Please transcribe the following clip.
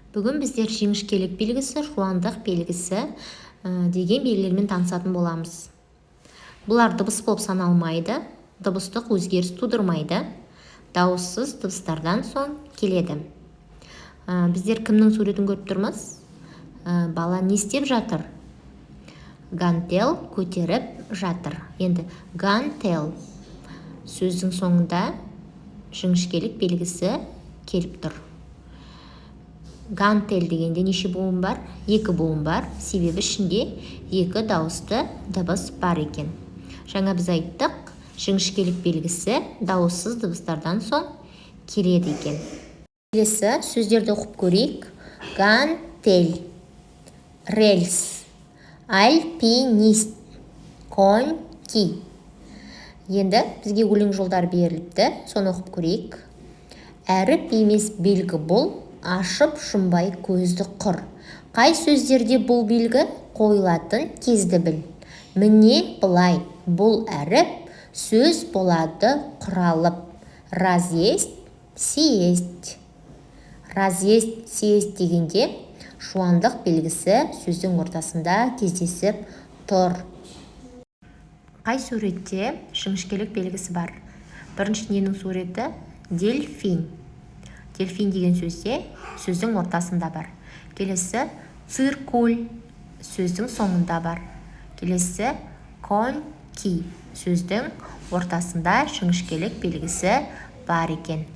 Бүгін біздер жіңішкелік белгісі, жуандық белгісі деген белгілермен танысатын боламыз. Бұлар дыбыс болып саналмайды, дыбыстық өзгеріс тудырмайды, дауыссыз дыбыстардан соң келеді. Біздер кімнің суретін көріп тұрмыз? Бала не істеп жатыр? Гантел көтеріп жатыр. Енді гантел сөздің соңында жіңішкелік белгісі келіп тұр. Гантел дегенде неше буын бар? 2 буын бар. Себебі ішінде 2 дауысты дыбыс бар екен. Жаңа біз айттық, жіңішкелік белгісі дауыссыз дыбыстардан соң келеді екен. Келесі сөздерді оқып көрейік. Гантель, рельс, альпинист, коньки. Енді бізге өлең жолдар беріліпті, соны оқып көрейік. Әріп емес белгі бұл, ашып жұмбай көзді құр. Қай сөздерде бұл белгі қойылатын кезді біл. Міне былай, бұл әріп сөз болады құралып. Разъесть, съесть. Разъесть, съесть дегенде жуандық белгісі сөздің ортасында кездесіп тұр. Қай суретте жіңішкелік белгісі бар? Біріншіден суреті дельфин. Дельфин деген сөзде сөздің ортасында бар. Келесі циркуль сөздің соңында бар. Келесі коньки сөздің ортасында жіңішкелік белгісі бар екен.